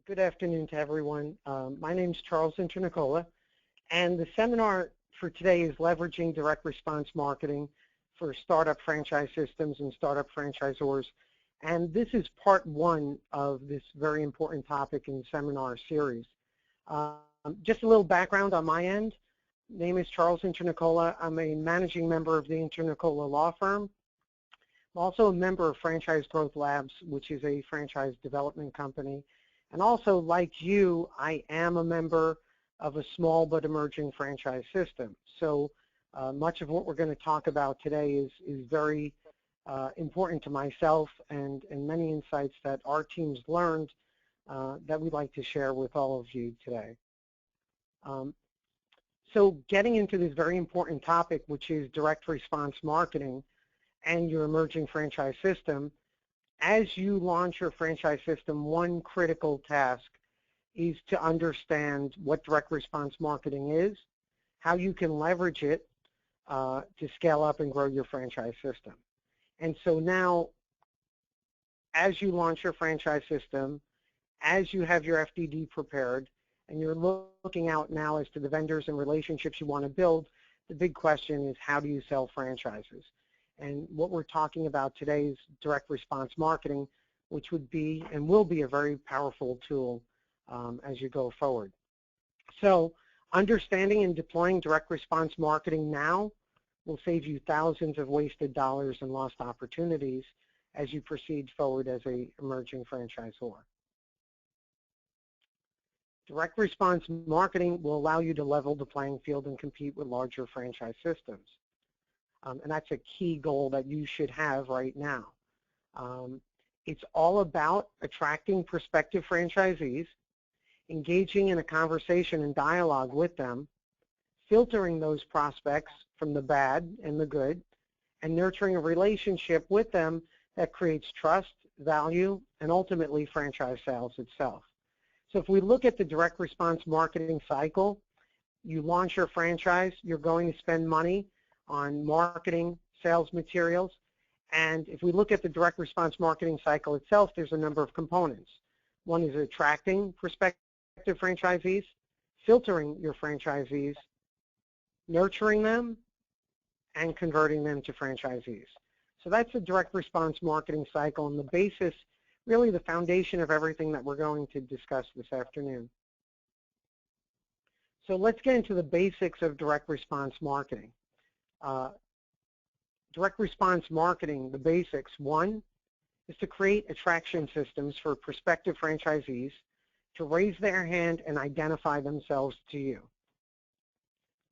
Good afternoon to everyone. My name is Charles Internicola, and the seminar for today is leveraging direct response marketing for startup franchise systems and startup franchisors. And this is part one of this very important topic in the seminar series. Just a little background on my end. Name is Charles Internicola. I'm a managing member of the Internicola law firm. I'm also a member of Franchise Growth Labs, which is a franchise development company. And also, like you, I am a member of a small but emerging franchise system. So much of what we're going to talk about today is very important to myself and many insights that our team's learned that we'd like to share with all of you today. So getting into this very important topic, which is direct response marketing and your emerging franchise system, as you launch your franchise system, one critical task is to understand what direct response marketing is, how you can leverage it to scale up and grow your franchise system. And so now, as you launch your franchise system, as you have your FDD prepared, and you're looking out now as to the vendors and relationships you want to build, the big question is, how do you sell franchises? And what we're talking about today is direct response marketing, which would be and will be a very powerful tool as you go forward. So understanding and deploying direct response marketing now will save you thousands of wasted dollars and lost opportunities as you proceed forward as an emerging franchisor. Direct response marketing will allow you to level the playing field and compete with larger franchise systems. And that's a key goal that you should have right now. It's all about attracting prospective franchisees, engaging in a conversation and dialogue with them, filtering those prospects from the bad and the good, and nurturing a relationship with them that creates trust, value, and ultimately franchise sales itself. So if we look at the direct response marketing cycle, you launch your franchise, you're going to spend money on marketing, sales materials, and if we look at the direct response marketing cycle itself, there's a number of components. One is attracting prospective franchisees, filtering your franchisees, nurturing them, and converting them to franchisees. So that's the direct response marketing cycle and the basis, really the foundation of everything that we're going to discuss this afternoon. So let's get into the basics of direct response marketing. Direct response marketing, the basics. One is to create attraction systems for prospective franchisees to raise their hand and identify themselves to you.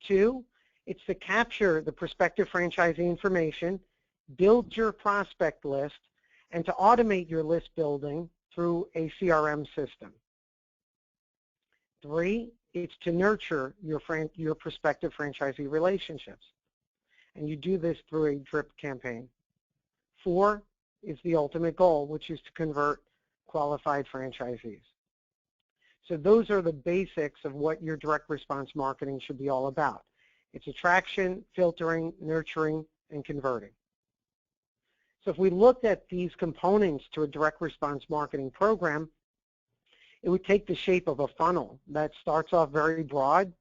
Two, it's to capture the prospective franchisee information, build your prospect list, and to automate your list building through a CRM system. Three, it's to nurture your prospective franchisee relationships. And you do this through a drip campaign. Four is the ultimate goal, which is to convert qualified franchisees. So those are the basics of what your direct response marketing should be all about. It's attraction, filtering, nurturing, and converting. So if we looked at these components to a direct response marketing program, it would take the shape of a funnel that starts off very broad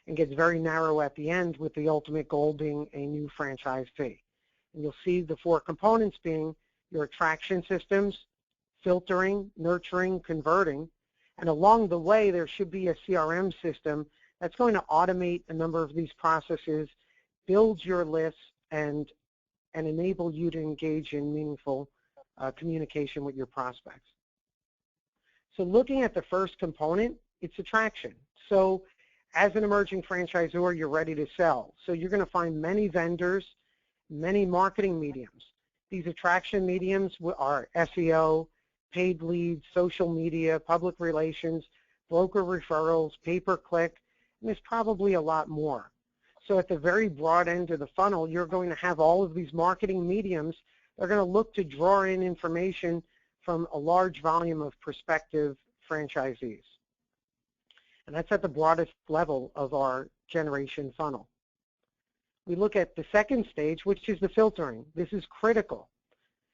and gets very narrow at the end, with the ultimate goal being a new franchise fee. And you'll see the four components being your attraction systems, filtering, nurturing, converting, and along the way there should be a CRM system that's going to automate a number of these processes, build your lists, and enable you to engage in meaningful communication with your prospects. So looking at the first component, it's attraction. So as an emerging franchisor, you're ready to sell. So you're going to find many vendors, many marketing mediums. These attraction mediums are SEO, paid leads, social media, public relations, broker referrals, pay-per-click, and there's probably a lot more. So at the very broad end of the funnel, you're going to have all of these marketing mediums that are going to look to draw in information from a large volume of prospective franchisees. And that's at the broadest level of our generation funnel. We look at the second stage, which is the filtering. This is critical.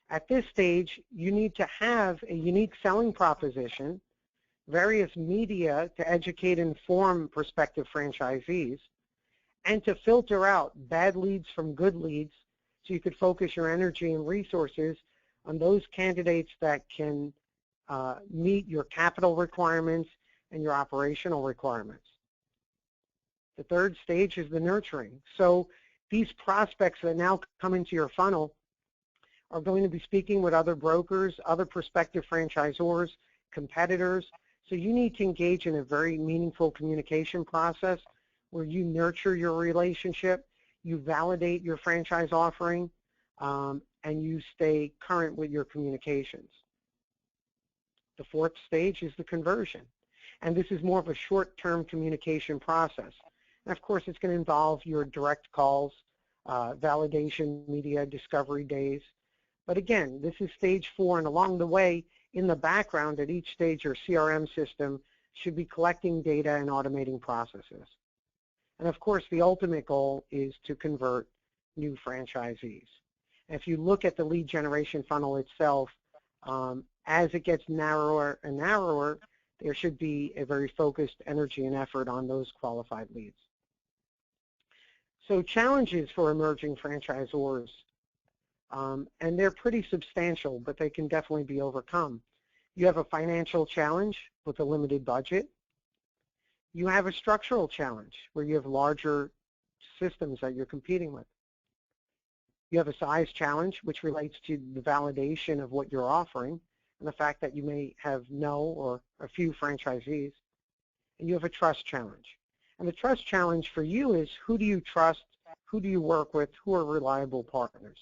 At this stage, you need to have a unique selling proposition various media to educate and inform prospective franchisees, and to filter out bad leads from good leads so you could focus your energy and resources on those candidates that can meet your capital requirements and your operational requirements. The third stage is the nurturing. So these prospects that now come into your funnel are going to be speaking with other brokers, other prospective franchisors, competitors. So you need to engage in a very meaningful communication process where you nurture your relationship, you validate your franchise offering, and you stay current with your communications. The fourth stage is the conversion. And this is more of a short-term communication process. And of course, it's going to involve your direct calls, validation, media, discovery days. But again, this is stage 4, and along the way, in the background at each stage, your CRM system should be collecting data and automating processes. And of course, the ultimate goal is to convert new franchisees. And if you look at the lead generation funnel itself, as it gets narrower and narrower, there should be a very focused energy and effort on those qualified leads. So challenges for emerging franchisors, and they're pretty substantial, but they can definitely be overcome. You have a financial challenge with a limited budget. You have a structural challenge where you have larger systems that you're competing with. You have a size challenge, which relates to the validation of what you're offering and the fact that you may have no or a few franchisees. And you have a trust challenge. And the trust challenge for you is, who do you trust, who do you work with, who are reliable partners?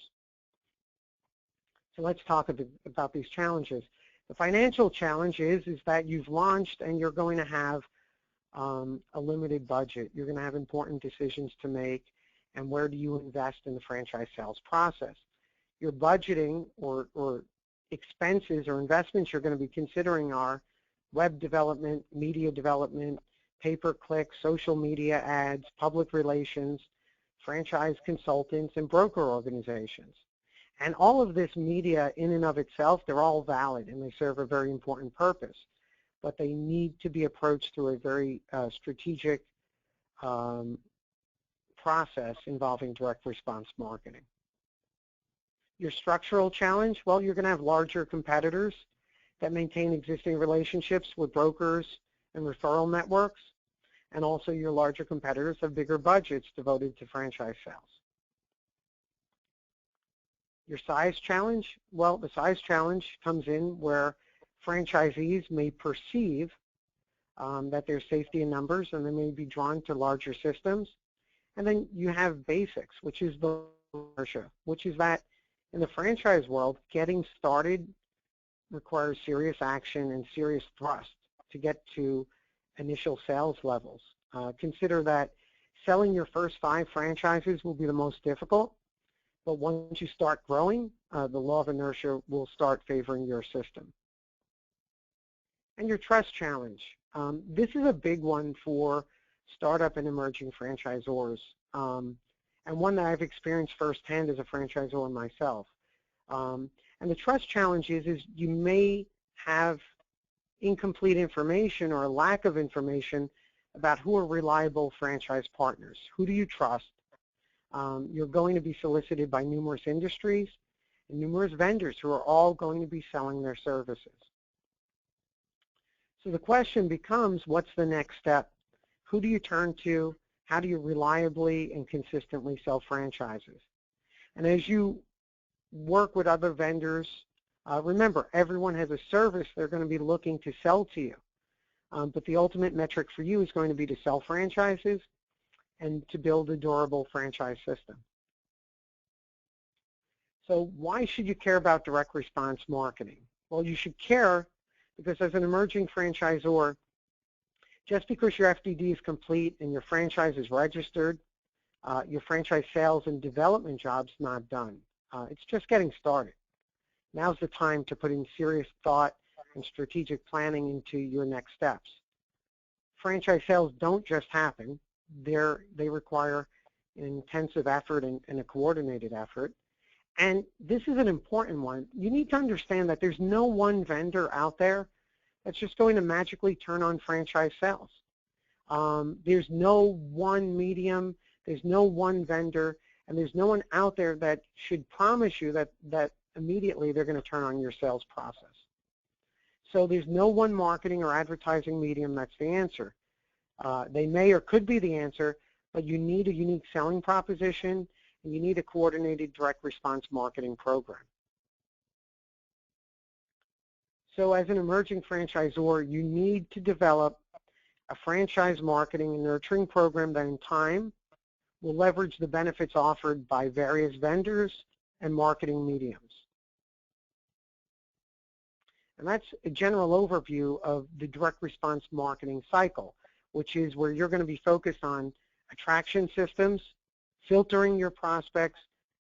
So let's talk about these challenges. The financial challenge is that you've launched and you're going to have a limited budget. You're going to have important decisions to make, and where do you invest in the franchise sales process? Your budgeting or expenses or investments you're going to be considering are web development, media development, pay-per-click, social media ads, public relations, franchise consultants, and broker organizations. And all of this media in and of itself, they're all valid and they serve a very important purpose, but they need to be approached through a very strategic process involving direct response marketing. Your structural challenge, well, you're going to have larger competitors that maintain existing relationships with brokers and referral networks, and also your larger competitors have bigger budgets devoted to franchise sales. Your size challenge, well, the size challenge comes in where franchisees may perceive that there's safety in numbers and they may be drawn to larger systems. And then you have basics, which is the inertia, which is that in the franchise world, getting started requires serious action and serious thrust to get to initial sales levels. Consider that selling your first 5 franchises will be the most difficult, but once you start growing, the law of inertia will start favoring your system. And your trust challenge. This is a big one for startup and emerging franchisors, and one that I've experienced firsthand as a franchisor myself. And the trust challenge is you may have incomplete information or a lack of information about who are reliable franchise partners. Who do you trust? You're going to be solicited by numerous industries and numerous vendors who are all going to be selling their services. So the question becomes, what's the next step? Who do you turn to? How do you reliably and consistently sell franchises? And as you work with other vendors, remember, everyone has a service they're going to be looking to sell to you. But the ultimate metric for you is going to be to sell franchises and to build a durable franchise system. So why should you care about direct response marketing? Well, you should care because as an emerging franchisor, just because your FDD is complete and your franchise is registered, your franchise sales and development job's not done. It's just getting started. Now's the time to put in serious thought and strategic planning into your next steps. Franchise sales don't just happen. They require an intensive effort and a coordinated effort. And this is an important one. You need to understand that there's no one vendor out there that's just going to magically turn on franchise sales. There's no one medium, there's no one vendor, and there's no one out there that should promise you that immediately they're going to turn on your sales process. So there's no one marketing or advertising medium that's the answer. They may or could be the answer, but you need a unique selling proposition, and you need a coordinated direct response marketing program. So as an emerging franchisor, you need to develop a franchise marketing and nurturing program that in time will leverage the benefits offered by various vendors and marketing mediums. And that's a general overview of the direct response marketing cycle, which is where you're going to be focused on attraction systems, filtering your prospects,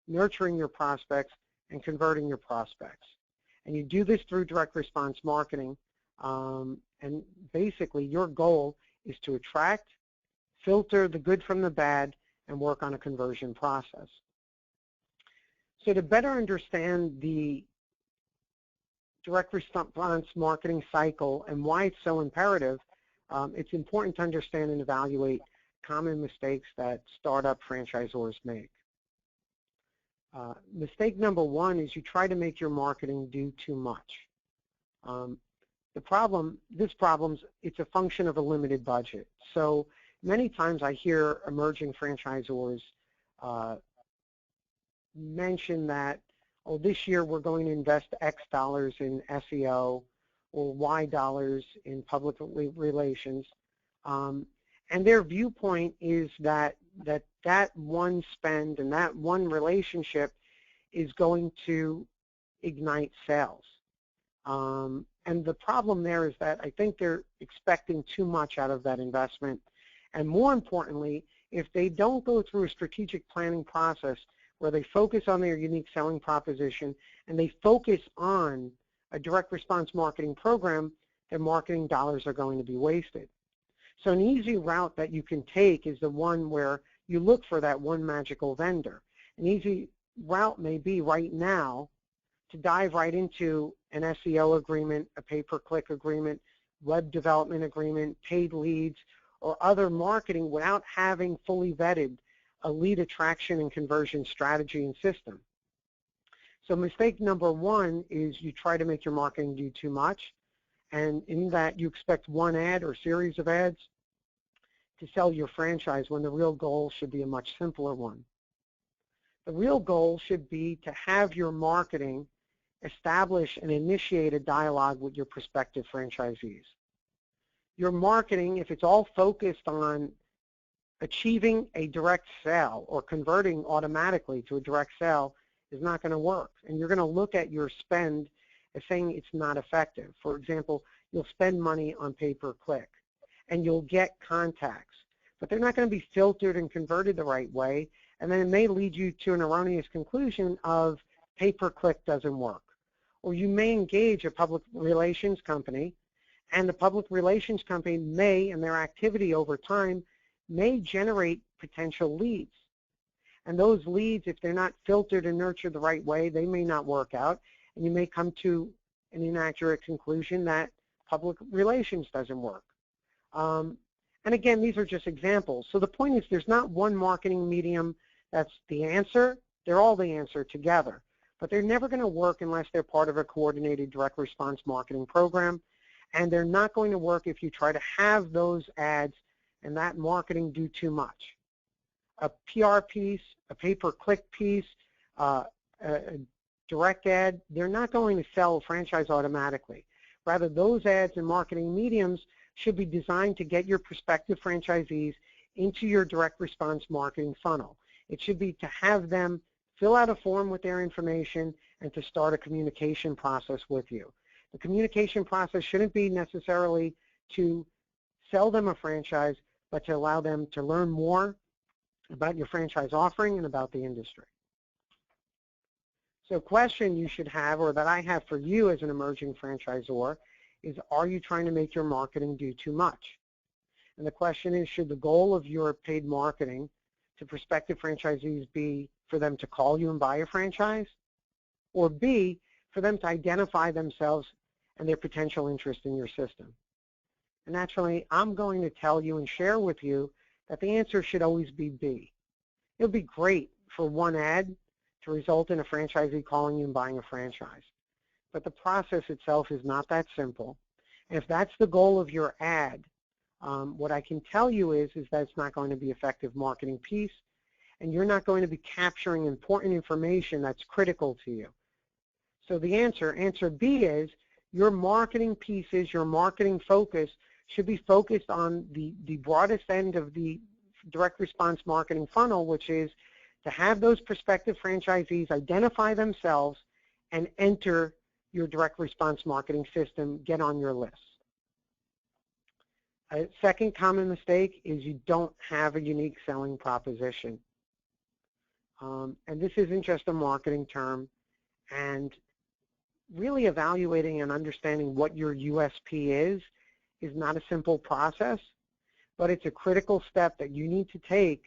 nurturing your prospects, and converting your prospects. And you do this through direct response marketing. And basically, your goal is to attract, filter the good from the bad, and work on a conversion process. So to better understand the direct response marketing cycle and why it's so imperative, it's important to understand and evaluate common mistakes that startup franchisors make. Mistake number one is you try to make your marketing do too much. This problem's, it's a function of a limited budget. So many times I hear emerging franchisors mention that, oh, this year we're going to invest X dollars in SEO or Y dollars in public relations. And their viewpoint is that one spend and that one relationship is going to ignite sales. And the problem there is that I think they're expecting too much out of that investment. And more importantly, if they don't go through a strategic planning process where they focus on their unique selling proposition and they focus on a direct response marketing program, their marketing dollars are going to be wasted. So an easy route that you can take is the one where you look for that one magical vendor. An easy route may be right now to dive right into an SEO agreement, a pay-per-click agreement, web development agreement, paid leads, or other marketing without having fully vetted a lead attraction and conversion strategy and system. So mistake number one is you try to make your marketing do too much, and in that you expect one ad or series of ads to sell your franchise when the real goal should be a much simpler one. The real goal should be to have your marketing establish and initiate a dialogue with your prospective franchisees. Your marketing, if it's all focused on achieving a direct sale or converting automatically to a direct sale, is not going to work. And you're going to look at your spend as saying it's not effective. For example, you'll spend money on pay-per-click and you'll get contacts, but they're not going to be filtered and converted the right way, and then it may lead you to an erroneous conclusion of pay-per-click doesn't work. Or you may engage a public relations company, and the public relations company may, in their activity over time, may generate potential leads. And those leads, if they're not filtered and nurtured the right way, they may not work out, and you may come to an inaccurate conclusion that public relations doesn't work. And again, these are just examples. So the point is there's not one marketing medium that's the answer. They're all the answer together. But they're never going to work unless they're part of a coordinated direct response marketing program. And they're not going to work if you try to have those ads and that marketing do too much. A PR piece, a pay-per-click piece, a direct ad, they're not going to sell a franchise automatically. Rather, those ads and marketing mediums should be designed to get your prospective franchisees into your direct response marketing funnel. It should be to have them fill out a form with their information and to start a communication process with you. The communication process shouldn't be necessarily to sell them a franchise, but to allow them to learn more about your franchise offering and about the industry. So a question you should have, or that I have for you as an emerging franchisor, is are you trying to make your marketing do too much? And the question is, should the goal of your paid marketing to prospective franchisees be for them to call you and buy a franchise? Or B, for them to identify themselves and their potential interest in your system. And naturally, I'm going to tell you and share with you that the answer should always be B. It would be great for one ad to result in a franchisee calling you and buying a franchise. But the process itself is not that simple. And if that's the goal of your ad, what I can tell you is that it's not going to be effective marketing piece, and you're not going to be capturing important information that's critical to you. So the answer B is your marketing pieces, your marketing focus should be focused on the broadest end of the direct response marketing funnel, which is to have those prospective franchisees identify themselves and enter your direct response marketing system, get on your list. A second common mistake is you don't have a unique selling proposition. And this isn't just a marketing term. And really evaluating and understanding what your USP is not a simple process, but it's a critical step that you need to take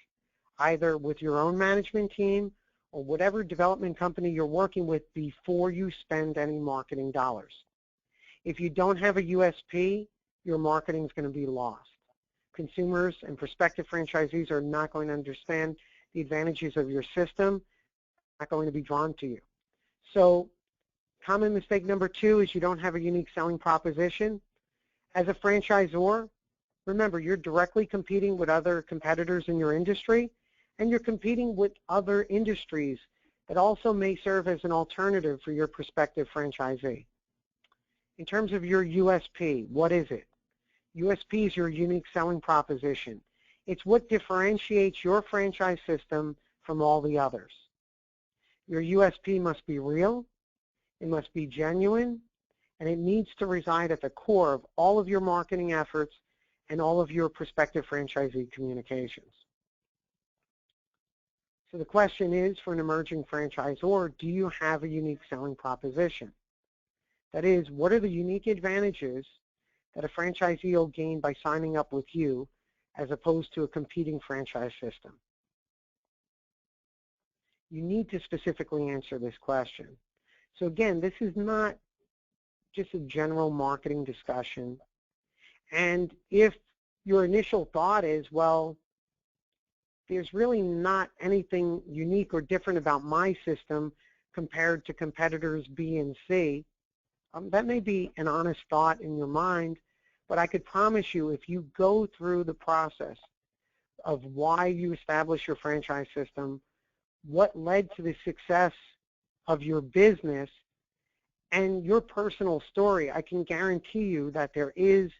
either with your own management team or whatever development company you're working with before you spend any marketing dollars. If you don't have a USP, your marketing is going to be lost. Consumers and prospective franchisees are not going to understand the advantages of your system, not going to be drawn to you. So common mistake number 2 is you don't have a unique selling proposition. As a franchisor, remember, you're directly competing with other competitors in your industry, and you're competing with other industries that also may serve as an alternative for your prospective franchisee. In terms of your USP, what is it? USP is your unique selling proposition. It's what differentiates your franchise system from all the others. Your USP must be real, it must be genuine, and it needs to reside at the core of all of your marketing efforts and all of your prospective franchisee communications. So the question is, for an emerging franchisor, do you have a unique selling proposition? That is, what are the unique advantages that a franchisee will gain by signing up with you as opposed to a competing franchise system? You need to specifically answer this question. So again, this is not just a general marketing discussion. And if your initial thought is, well, there's really not anything unique or different about my system compared to competitors B and C, that may be an honest thought in your mind, but I could promise you if you go through the process of why you establish your franchise system, what led to the success of your business, and your personal story, I can guarantee you that there is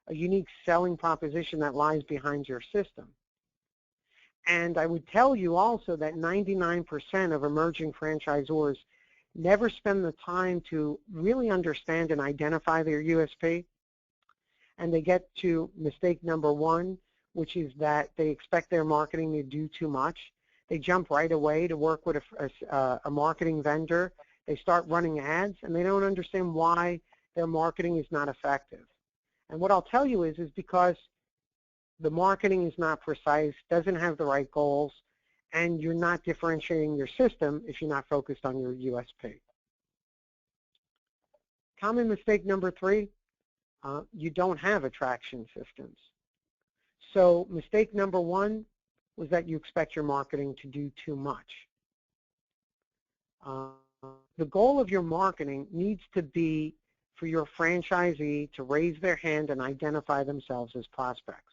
a unique selling proposition that lies behind your system. And I would tell you also that 99% of emerging franchisors never spend the time to really understand and identify their USP. And they get to mistake number 1, which is that they expect their marketing to do too much. They jump right away to work with a marketing vendor. They start running ads, and they don't understand why their marketing is not effective. And what I'll tell you is because the marketing is not precise, doesn't have the right goals, and you're not differentiating your system if you're not focused on your USP. Common mistake number 3, you don't have attraction systems. So mistake number 1 was that you expect your marketing to do too much. The goal of your marketing needs to be for your franchisee to raise their hand and identify themselves as prospects.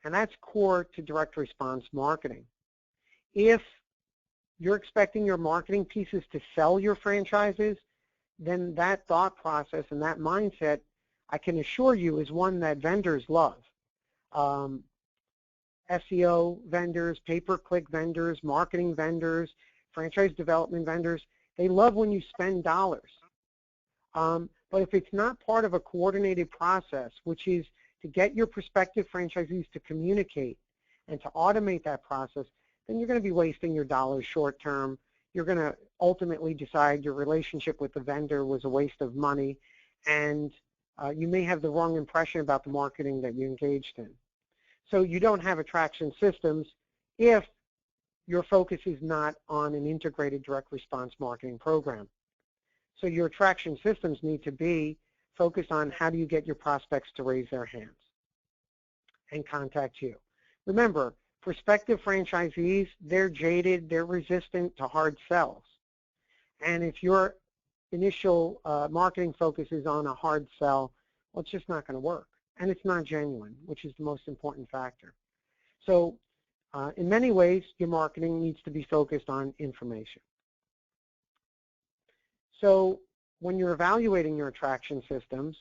And that's core to direct response marketing. If you're expecting your marketing pieces to sell your franchises, then that thought process and that mindset, I can assure you, is one that vendors love. SEO vendors, pay-per-click vendors, marketing vendors, franchise development vendors, they love when you spend dollars. But if it's not part of a coordinated process, which is to get your prospective franchisees to communicate and to automate that process, then you're going to be wasting your dollars short term. You're going to ultimately decide your relationship with the vendor was a waste of money, and you may have the wrong impression about the marketing that you engaged in. So you don't have attraction systems if your focus is not on an integrated direct response marketing program. So your attraction systems need to be focused on how do you get your prospects to raise their hands and contact you. Remember, prospective franchisees, they're jaded, they're resistant to hard sells. And if your initial marketing focus is on a hard sell, well, it's just not going to work. And it's not genuine, which is the most important factor. So in many ways, your marketing needs to be focused on information. So when you're evaluating your attraction systems,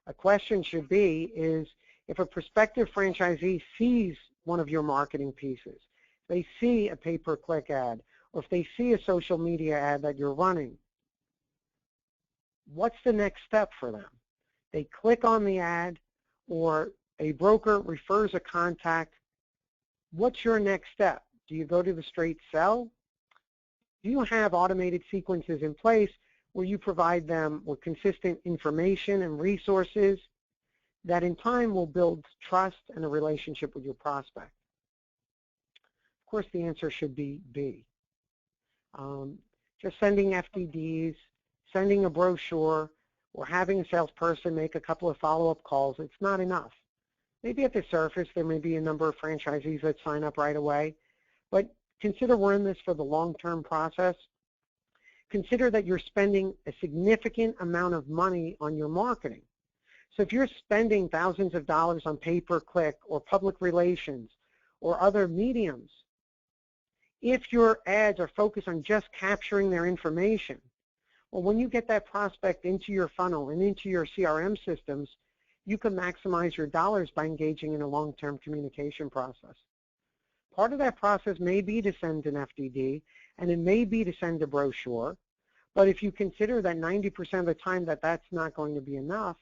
a question should be is if a prospective franchisee sees one of your marketing pieces, they see a pay-per-click ad, or if they see a social media ad that you're running, what's the next step for them? They click on the ad, or a broker refers a contact. What's your next step? Do you go to the straight sell? Do you have automated sequences in place where you provide them with consistent information and resources that in time will build trust and a relationship with your prospect? Of course, the answer should be B. Just sending FDDs, sending a brochure, or having a salesperson make a couple of follow-up calls, it's not enough. Maybe at the surface there may be a number of franchisees that sign up right away, but consider we're in this for the long-term process. Consider that you're spending a significant amount of money on your marketing. So if you're spending thousands of dollars on pay-per-click or public relations or other mediums, if your ads are focused on just capturing their information, well, when you get that prospect into your funnel and into your CRM systems, you can maximize your dollars by engaging in a long-term communication process. Part of that process may be to send an FDD, and it may be to send a brochure, but if you consider that 90% of the time that that's not going to be enough,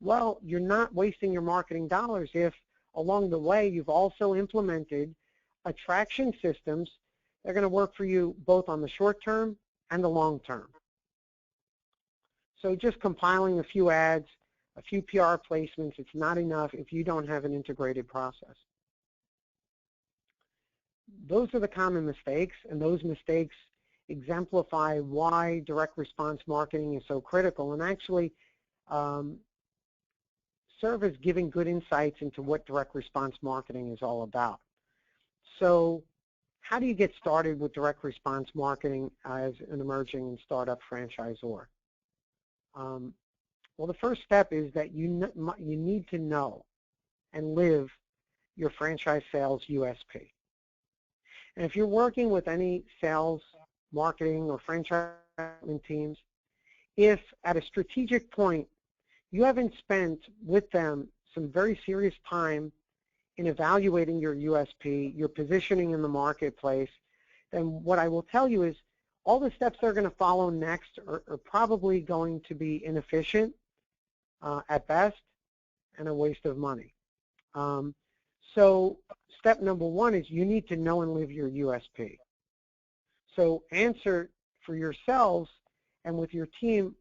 well, you're not wasting your marketing dollars if along the way you've also implemented attraction systems that are going to work for you both on the short term and the long term. So just compiling a few ads, a few PR placements, it's not enough if you don't have an integrated process. Those are the common mistakes, and those mistakes exemplify why direct response marketing is so critical, and actually serve as giving good insights into what direct response marketing is all about. So how do you get started with direct response marketing as an emerging and startup franchisor? Well, the first step is that you need to know and live your franchise sales USP. And if you're working with any sales, marketing, or franchise teams, if at a strategic point you haven't spent with them some very serious time in evaluating your USP, your positioning in the marketplace, then what I will tell you is all the steps that are going to follow next are probably going to be inefficient at best and a waste of money. So step number one is you need to know and live your USP. So answer for yourselves and with your team,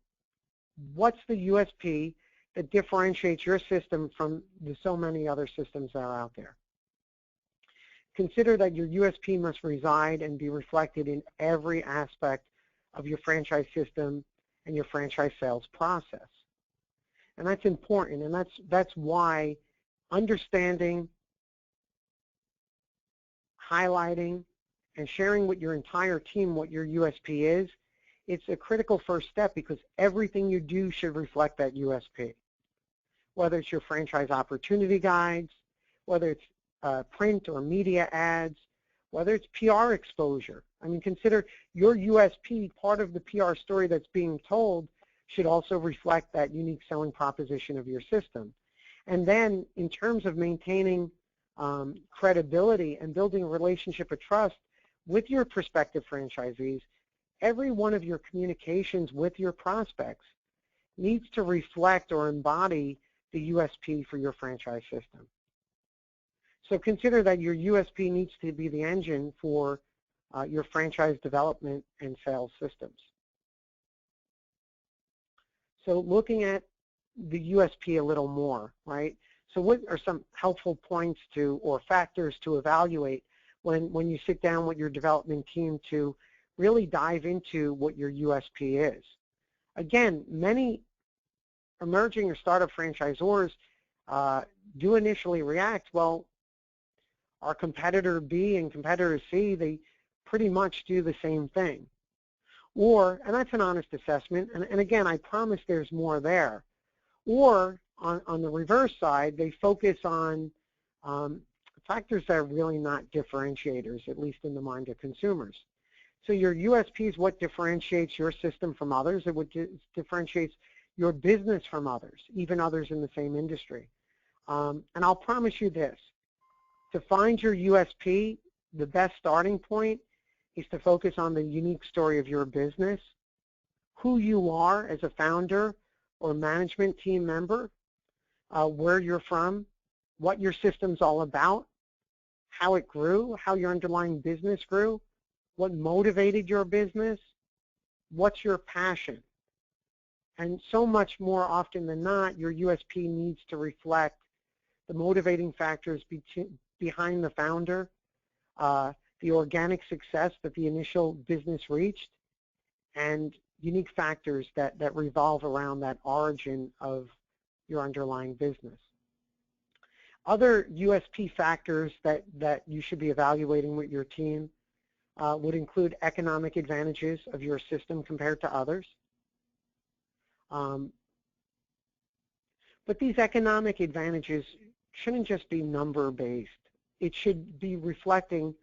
what's the USP that differentiates your system from the so many other systems that are out there? Consider that your USP must reside and be reflected in every aspect of your franchise system and your franchise sales process. And that's important, and that's why understanding, highlighting, and sharing with your entire team what your USP is, it's a critical first step because everything you do should reflect that USP. Whether it's your franchise opportunity guides, whether it's print or media ads, whether it's PR exposure. I mean, consider your USP, part of the PR story that's being told should also reflect that unique selling proposition of your system. And then in terms of maintaining credibility and building a relationship of trust with your prospective franchisees, every one of your communications with your prospects needs to reflect or embody the USP for your franchise system. So consider that your USP needs to be the engine for your franchise development and sales systems. So looking at the USP a little more, right? So what are some helpful points to or factors to evaluate when you sit down with your development team to really dive into what your USP is? Again, many emerging or startup franchisors do initially react, well, our competitor B and competitor C, they pretty much do the same thing. Or, and that's an honest assessment, and again, I promise there's more there. Or, on the reverse side, they focus on factors that are really not differentiators, at least in the mind of consumers. So your USP is what differentiates your system from others. It what differentiates your business from others, even others in the same industry. And I'll promise you this. To find your USP, the best starting point is to focus on the unique story of your business, who you are as a founder or management team member, where you're from, what your system's all about, how it grew, how your underlying business grew, what motivated your business, what's your passion. And so much more often than not, your USP needs to reflect the motivating factors behind the founder, the organic success that the initial business reached, and unique factors that revolve around that origin of your underlying business. Other USP factors that you should be evaluating with your team would include economic advantages of your system compared to others. But these economic advantages shouldn't just be number-based. It should be reflecting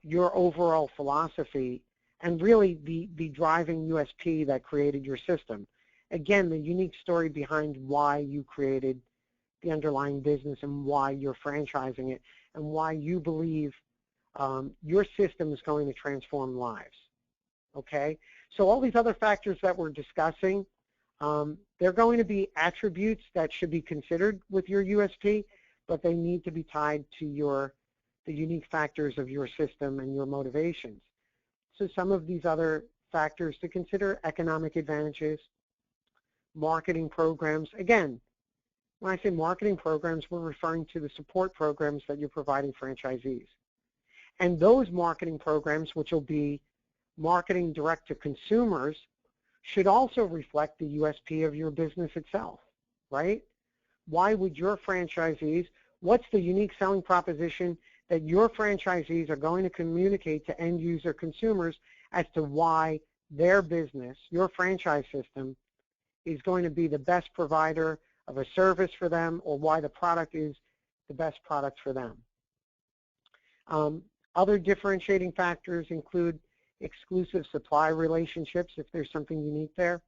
your overall philosophy and really the driving USP that created your system. Again, the unique story behind why you created the underlying business and why you're franchising it and why you believe your system is going to transform lives. Okay? So all these other factors that we're discussing, they're going to be attributes that should be considered with your USP, but they need to be tied to the unique factors of your system and your motivations. So some of these other factors to consider: economic advantages, marketing programs. Again, when I say marketing programs, we're referring to the support programs that you're providing franchisees. And those marketing programs, which will be marketing direct to consumers, should also reflect the USP of your business itself, right? Why would your franchisees, what's the unique selling proposition that your franchisees are going to communicate to end user consumers as to why their business, your franchise system, is going to be the best provider of a service for them, or why the product is the best product for them. Other differentiating factors include exclusive supply relationships, if there's something unique there,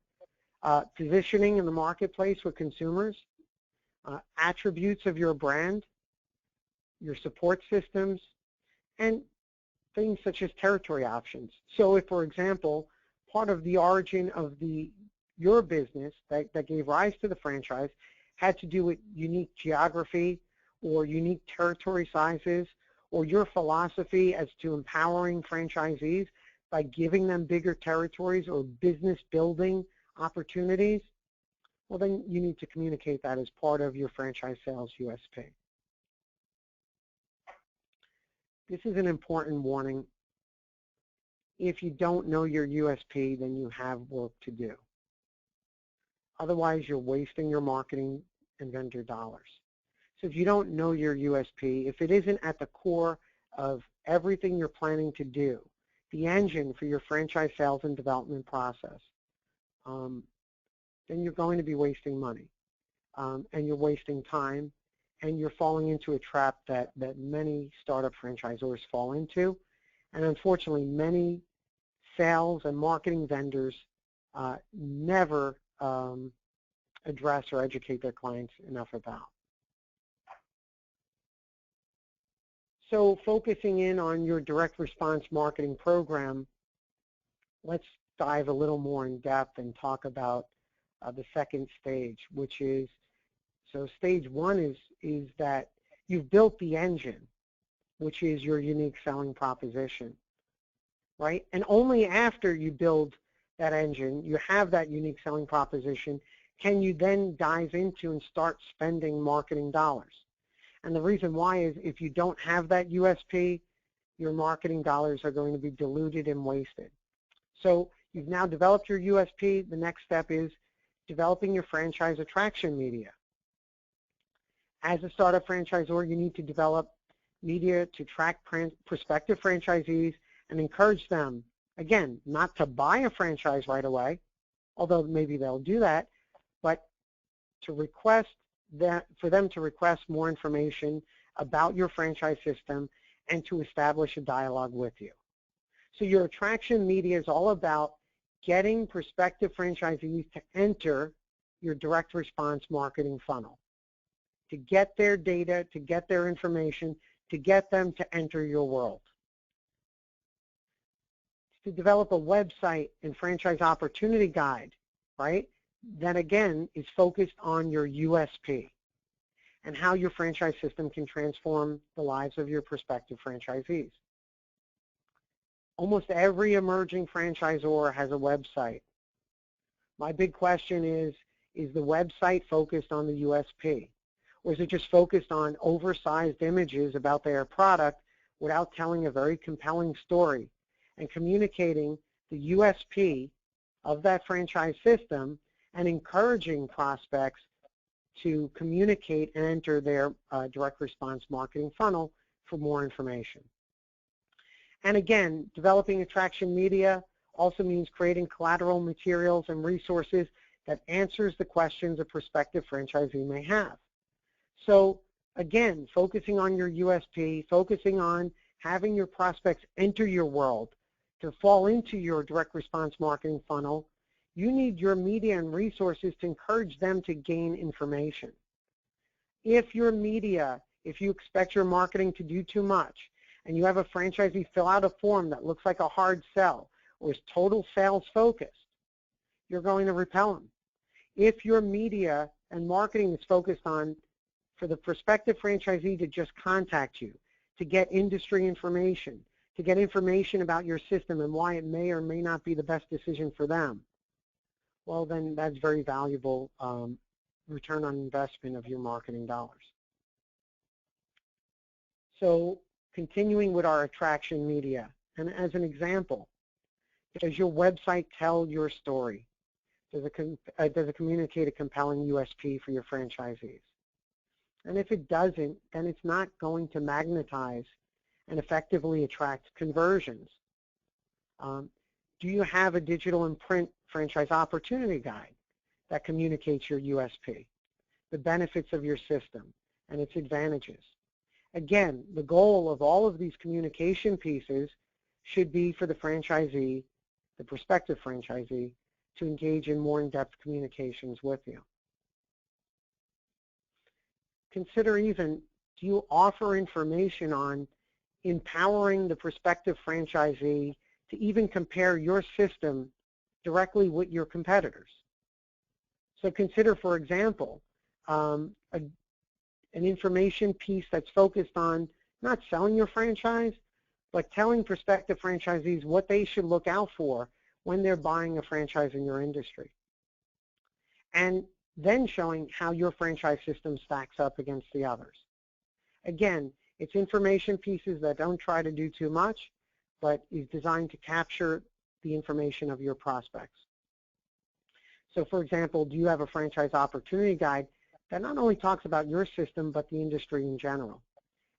positioning in the marketplace with consumers, attributes of your brand, your support systems, and things such as territory options. So if, for example, part of the origin of your business that gave rise to the franchise had to do with unique geography or unique territory sizes, or your philosophy as to empowering franchisees by giving them bigger territories or business building opportunities, well, then you need to communicate that as part of your franchise sales USP. This is an important warning. If you don't know your USP, then you have work to do. Otherwise, you're wasting your marketing and vendor dollars. So if you don't know your USP, if it isn't at the core of everything you're planning to do, the engine for your franchise sales and development process, then you're going to be wasting money, and you're wasting time, and you're falling into a trap that many startup franchisors fall into. And unfortunately, many sales and marketing vendors never address or educate their clients enough about. So focusing in on your direct response marketing program, let's dive a little more in depth and talk about the second stage, which is, so stage one is that you've built the engine, which is your unique selling proposition, right? And only after you build that engine, you have that unique selling proposition, can you then dive into and start spending marketing dollars. And the reason why is if you don't have that USP, your marketing dollars are going to be diluted and wasted. So You've now developed your USP. The next step is developing your franchise attraction media. As a startup franchisor, you need to develop media to attract prospective franchisees and encourage them, again, not to buy a franchise right away, although maybe they'll do that, but to request that, for them to request more information about your franchise system and to establish a dialogue with you. So your attraction media is all about getting prospective franchisees to enter your direct response marketing funnel, to get their data, to get their information, to get them to enter your world. To develop a website and franchise opportunity guide, right, that again is focused on your USP and how your franchise system can transform the lives of your prospective franchisees. Almost every emerging franchisor has a website. My big question is the website focused on the USP? Or is it just focused on oversized images about their product without telling a very compelling story and communicating the USP of that franchise system and encouraging prospects to communicate and enter their direct response marketing funnel for more information? And again, developing attraction media also means creating collateral materials and resources that answers the questions a prospective franchisee may have. So again, focusing on your USP, focusing on having your prospects enter your world to fall into your direct response marketing funnel, you need your media and resources to encourage them to gain information. If your media, if you expect your marketing to do too much, and you have a franchisee fill out a form that looks like a hard sell or is total sales focused, you're going to repel them. If your media and marketing is focused on for the prospective franchisee to just contact you, to get industry information, to get information about your system and why it may or may not be the best decision for them, well then that's very valuable return on investment of your marketing dollars. So continuing with our attraction media, and as an example, does your website tell your story? Does it communicate a compelling USP for your franchisees? And if it doesn't, then it's not going to magnetize and effectively attract conversions. Do you have a digital and print franchise opportunity guide that communicates your USP, the benefits of your system, and its advantages? Again, the goal of all of these communication pieces should be for the franchisee, the prospective franchisee, to engage in more in-depth communications with you. Consider even, do you offer information on empowering the prospective franchisee to even compare your system directly with your competitors? So consider, for example, an information piece that's focused on not selling your franchise, but telling prospective franchisees what they should look out for when they're buying a franchise in your industry. And then showing how your franchise system stacks up against the others. Again, it's information pieces that don't try to do too much, but is designed to capture the information of your prospects. So for example, do you have a franchise opportunity guide that not only talks about your system, but the industry in general,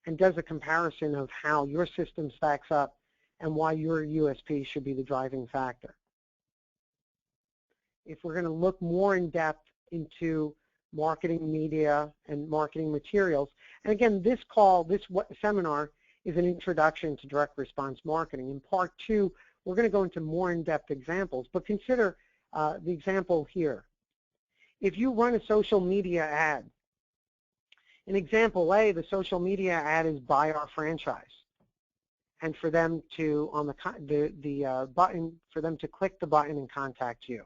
and does a comparison of how your system stacks up and why your USP should be the driving factor? If we're going to look more in depth into marketing media and marketing materials, and again, this seminar is an introduction to direct response marketing. In part 2, we're going to go into more in-depth examples, but consider the example here. If you run a social media ad, in example A, the social media ad is buy our franchise, and for them to, on the button, for them to click the button and contact you.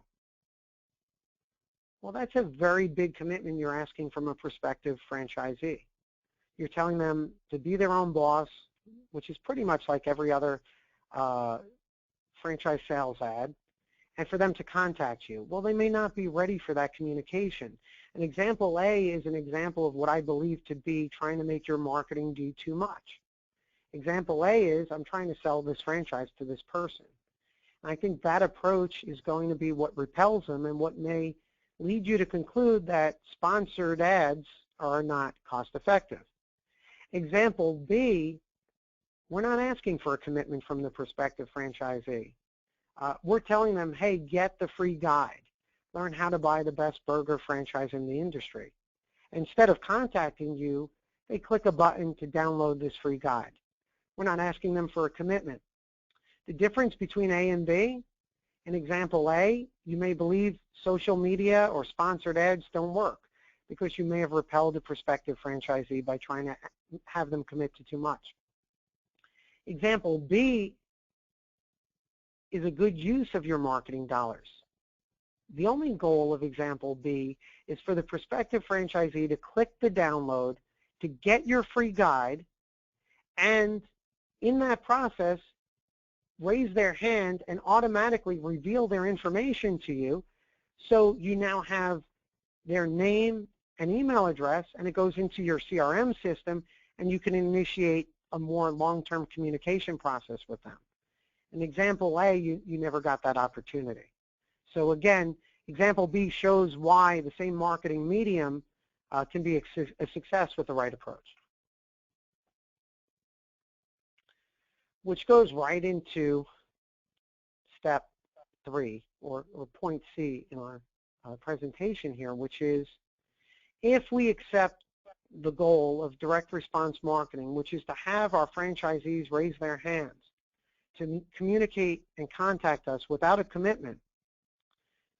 Well, that's a very big commitment you're asking from a prospective franchisee. You're telling them to be their own boss, which is pretty much like every other franchise sales ad, and for them to contact you. Well, they may not be ready for that communication. An example A is an example of what I believe to be trying to make your marketing do too much. Example A is, I'm trying to sell this franchise to this person. And I think that approach is going to be what repels them and what may lead you to conclude that sponsored ads are not cost effective. Example B, we're not asking for a commitment from the prospective franchisee. We're telling them, hey, get the free guide. Learn how to buy the best burger franchise in the industry. Instead of contacting you, they click a button to download this free guide. We're not asking them for a commitment. The difference between A and B, in example A, you may believe social media or sponsored ads don't work because you may have repelled a prospective franchisee by trying to have them commit to too much. Example B is a good use of your marketing dollars. The only goal of example B is for the prospective franchisee to click the download to get your free guide, and in that process, raise their hand and automatically reveal their information to you, so you now have their name and email address, and it goes into your CRM system, and you can initiate a more long-term communication process with them. In example A, you never got that opportunity. So again, example B shows why the same marketing medium can be a success with the right approach. Which goes right into step 3, or point C in our presentation here, which is if we accept the goal of direct response marketing, which is to have our franchisees raise their hands to communicate and contact us without a commitment,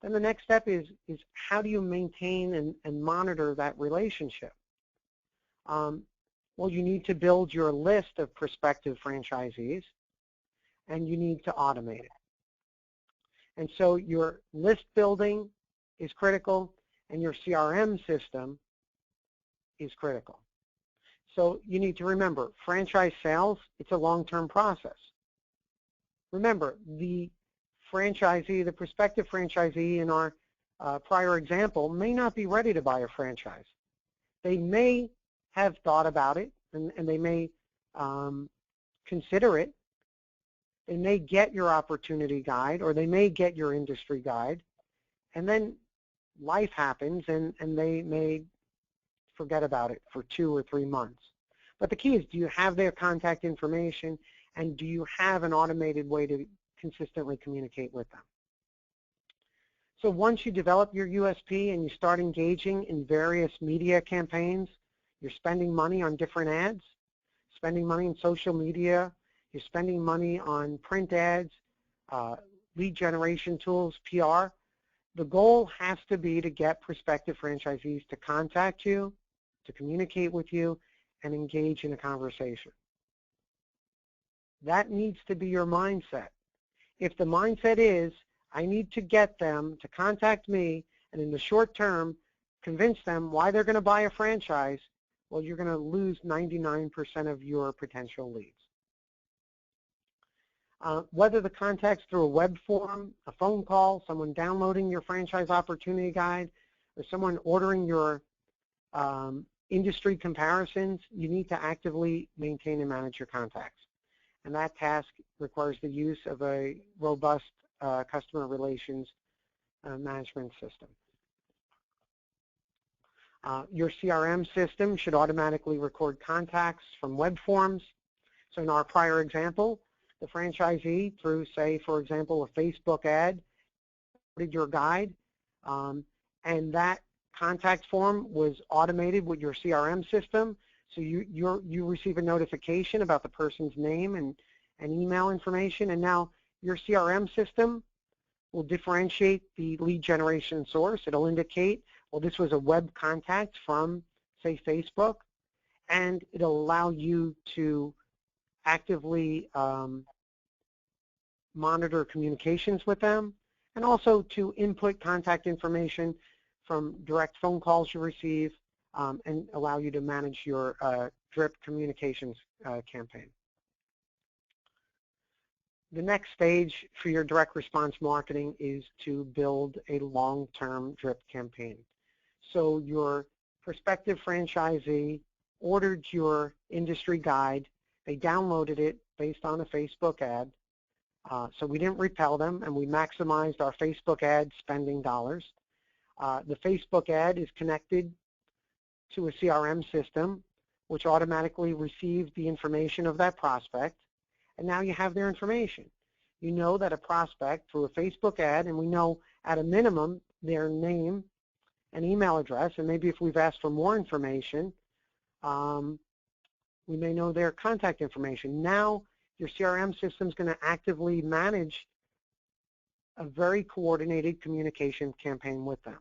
then the next step is how do you maintain and monitor that relationship? Well, you need to build your list of prospective franchisees, and you need to automate it. And so your list building is critical, and your CRM system is critical. So you need to remember, franchise sales, it's a long-term process. Remember, the franchisee, the prospective franchisee in our prior example may not be ready to buy a franchise. They may have thought about it, and they may consider it. They may get your opportunity guide, or they may get your industry guide, and then life happens, and they may forget about it for 2 or 3 months. But the key is, do you have their contact information, and do you have an automated way to consistently communicate with them? So once you develop your USP and you start engaging in various media campaigns, you're spending money on different ads, spending money in social media, you're spending money on print ads, lead generation tools, PR. The goal has to be to get prospective franchisees to contact you, to communicate with you, and engage in a conversation. That needs to be your mindset. If the mindset is, I need to get them to contact me, and in the short term, convince them why they're going to buy a franchise, well, you're going to lose 99% of your potential leads. Whether the contact's through a web form, a phone call, someone downloading your franchise opportunity guide, or someone ordering your industry comparisons, you need to actively maintain and manage your contacts. And that task requires the use of a robust customer relations management system. Your CRM system should automatically record contacts from web forms. So in our prior example, the franchisee, through, say, for example, a Facebook ad, did your guide, and that contact form was automated with your CRM system. So you receive a notification about the person's name and email information, and now your CRM system will differentiate the lead generation source. It'll indicate, well, this was a web contact from, say, Facebook, and it'll allow you to actively monitor communications with them, and also to input contact information from direct phone calls you receive, and allow you to manage your drip communications campaign. The next stage for your direct response marketing is to build a long-term drip campaign. So your prospective franchisee ordered your industry guide, they downloaded it based on a Facebook ad, So we didn't repel them, and we maximized our Facebook ad spending dollars. The Facebook ad is connected to a CRM system, which automatically receives the information of that prospect, and now you have their information. You know that a prospect through a Facebook ad, and we know at a minimum their name and email address, and maybe if we've asked for more information, we may know their contact information. Now your CRM system is going to actively manage a very coordinated communication campaign with them.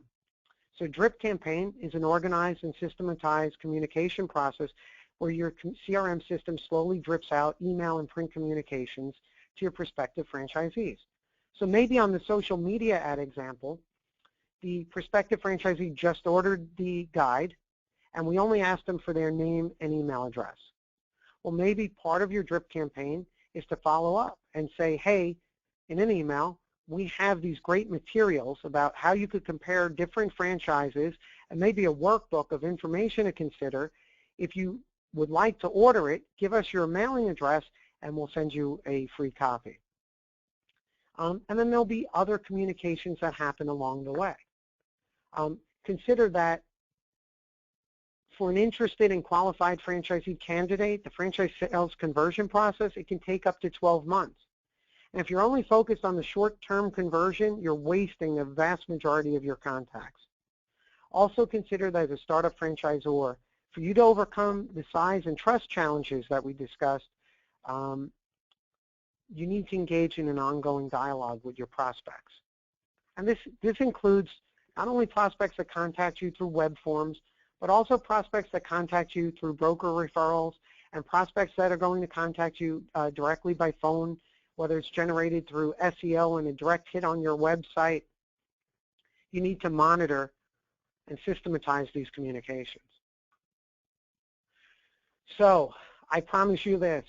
So drip campaign is an organized and systematized communication process where your CRM system slowly drips out email and print communications to your prospective franchisees. So maybe on the social media ad example, the prospective franchisee just ordered the guide, and we only asked them for their name and email address. Well, maybe part of your drip campaign is to follow up and say, hey, in an email, we have these great materials about how you could compare different franchises and maybe a workbook of information to consider. If you would like to order it, give us your mailing address and we'll send you a free copy. And then there'll be other communications that happen along the way. Consider that for an interested and qualified franchisee candidate, the franchise sales conversion process, it can take up to 12 months. And if you're only focused on the short-term conversion, you're wasting the vast majority of your contacts. Also consider that as a startup franchisor, for you to overcome the size and trust challenges that we discussed, you need to engage in an ongoing dialogue with your prospects. And this includes not only prospects that contact you through web forms, but also prospects that contact you through broker referrals and prospects that are going to contact you directly by phone, whether it's generated through SEO and a direct hit on your website. You need to monitor and systematize these communications. So I promise you this,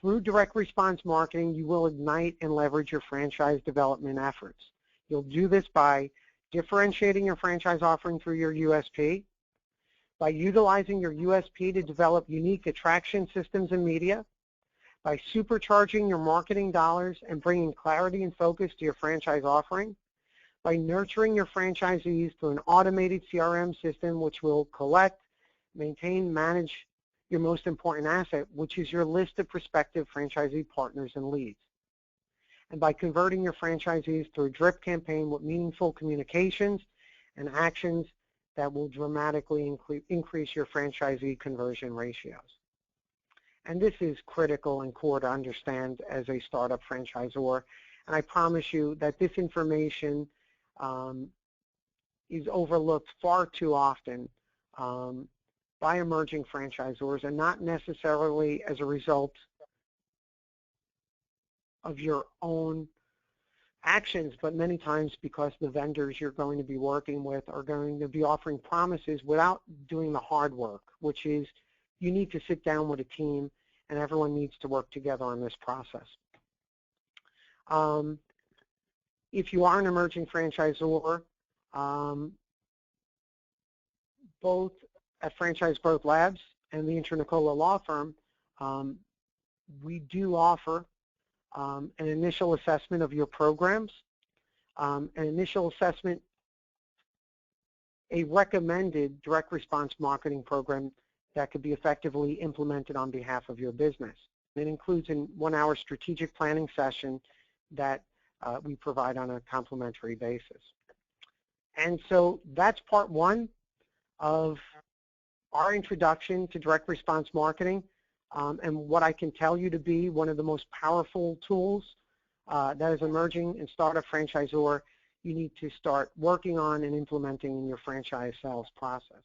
through direct response marketing, you will ignite and leverage your franchise development efforts. You'll do this by differentiating your franchise offering through your USP, by utilizing your USP to develop unique attraction systems and media, by supercharging your marketing dollars and bringing clarity and focus to your franchise offering, by nurturing your franchisees through an automated CRM system which will collect, maintain, manage your most important asset, which is your list of prospective franchisee partners and leads. And by converting your franchisees through a drip campaign with meaningful communications and actions that will dramatically increase your franchisee conversion ratios. And this is critical and core to understand as a startup franchisor. And I promise you that this information is overlooked far too often by emerging franchisors, and not necessarily as a result of your own actions, but many times because the vendors you're going to be working with are going to be offering promises without doing the hard work, which is you need to sit down with a team and everyone needs to work together on this process. If you are an emerging franchisor, both at Franchise Growth Labs and the Inter-Nicola Law Firm, we do offer an initial assessment of your programs, an initial assessment, a recommended direct response marketing program that could be effectively implemented on behalf of your business. It includes a 1-hour strategic planning session that we provide on a complimentary basis. And so that's part one of our introduction to direct response marketing, and what I can tell you to be one of the most powerful tools that is emerging in startup franchisor you need to start working on and implementing in your franchise sales process.